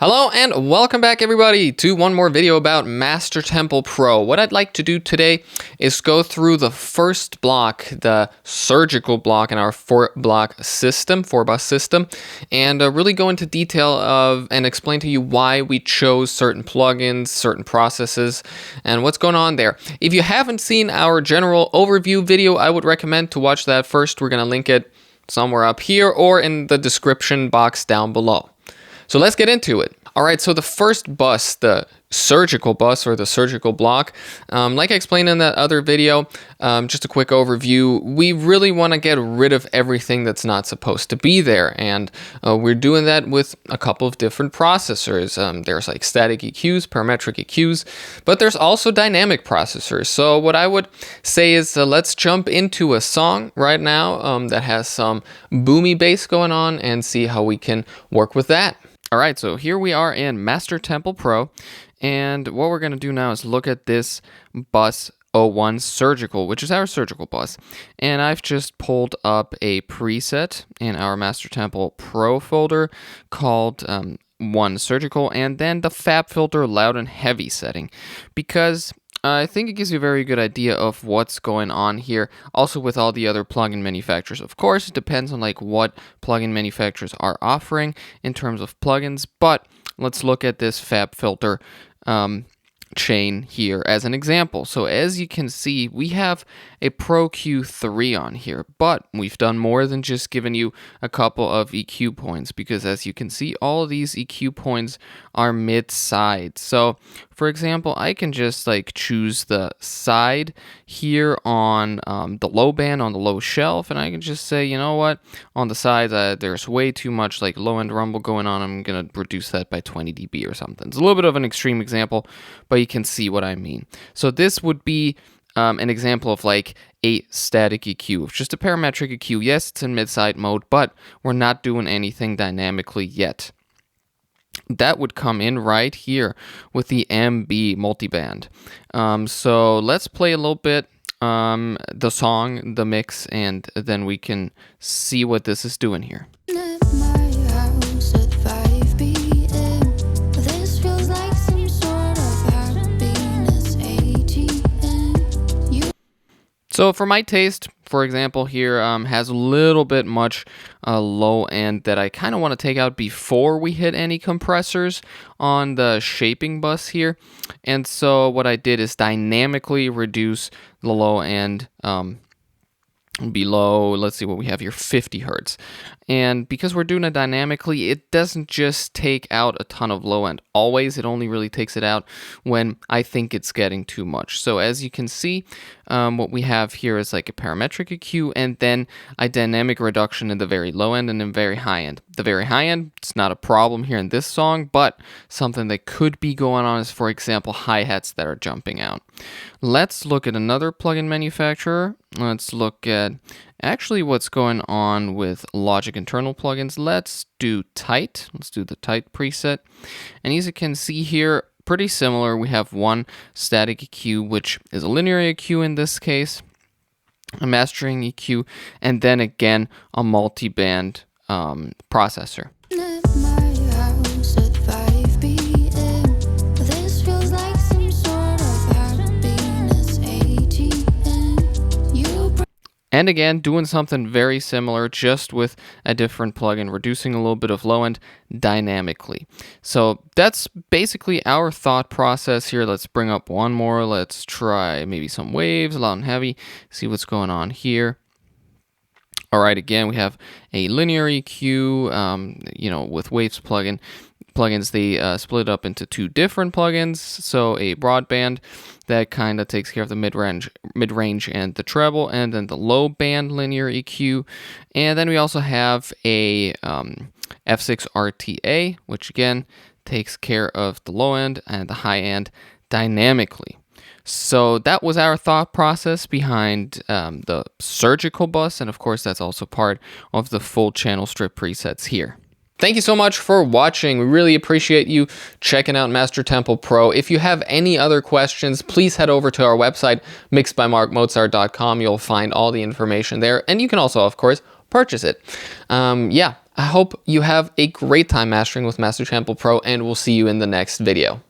Hello and welcome back everybody to one more video about Master Temple Pro. What I'd like to do today is go through the first block, the surgical block in our 4-bus system, and really go into detail of and explain to you why we chose certain plugins, certain processes, and what's going on there. If you haven't seen our general overview video, I would recommend to watch that first. We're going to link it somewhere up here or in the description box down below. So let's get into it. All right, so the first bus, the surgical bus or the surgical block, like I explained in that other video, just a quick overview, we really want to get rid of everything that's not supposed to be there. And we're doing that with a couple of different processors. There's like static EQs, parametric EQs, but there's also dynamic processors. So what I would say is let's jump into a song right now that has some boomy bass going on and see how we can work with that. All right, so here we are in Master Temple Pro, and what we're going to do now is look at this bus 01 surgical, which is our surgical bus. And I've just pulled up a preset in our Master Temple Pro folder called 1 surgical, and then the Fab Filter loud and heavy setting, because I think it gives you a very good idea of what's going on here. Also with all the other plugin manufacturers. Of course, it depends on like what plugin manufacturers are offering in terms of plugins. But let's look at this Fab Filter chain here as an example. So as you can see, we have a Pro Q3 on here, but we've done more than just giving you a couple of EQ points, because as you can see, all of these EQ points are mid-side. So for example, I can just like choose the side here on the low band on the low shelf, and I can just say, you know what, on the sides there's way too much like low end rumble going on. I'm gonna reduce that by 20 dB or something. It's a little bit of an extreme example, but you can see what I mean. So this would be an example of like a static EQ, just a parametric EQ. Yes, it's in mid-side mode, but we're not doing anything dynamically yet. That would come in right here with the MB multiband. So let's play a little bit the song, the mix, and then we can see what this is doing here. So for my taste, for example, here has a little bit much low end that I kind of want to take out before we hit any compressors on the shaping bus here. And so what I did is dynamically reduce the low end below, let's see what we have here, 50 hertz. And because we're doing it dynamically, it doesn't just take out a ton of low end always. It only really takes it out when I think it's getting too much. So as you can see, what we have here is like a parametric EQ and then a dynamic reduction in the very low end and then very high end. The very high end, it's not a problem here in this song, but something that could be going on is, for example, hi-hats that are jumping out. Let's look at another plugin manufacturer. Let's look at actually what's going on with Logic internal plugins. Let's do tight. Let's do the tight preset. And as you can see here, pretty similar. We have one static EQ, which is a linear EQ in this case, a mastering EQ, and then again a multi-band processor. And again, doing something very similar, just with a different plugin, reducing a little bit of low end dynamically. So that's basically our thought process here. Let's bring up one more. Let's try maybe some waves, loud and heavy, see what's going on here. All right, again, we have a linear EQ, with waves plugins, they split up into two different plugins. So a broadband that kind of takes care of the mid-range and the treble, and then the low band linear EQ. And then we also have a F6 RTA, which again takes care of the low end and the high end dynamically. So that was our thought process behind the surgical bus, and of course that's also part of the full channel strip presets here. Thank you so much for watching. We really appreciate you checking out Master Temple Pro. If you have any other questions, please head over to our website, mixedbymarkmozart.com. You'll find all the information there, and you can also, of course, purchase it. Yeah, I hope you have a great time mastering with Master Temple Pro, and we'll see you in the next video.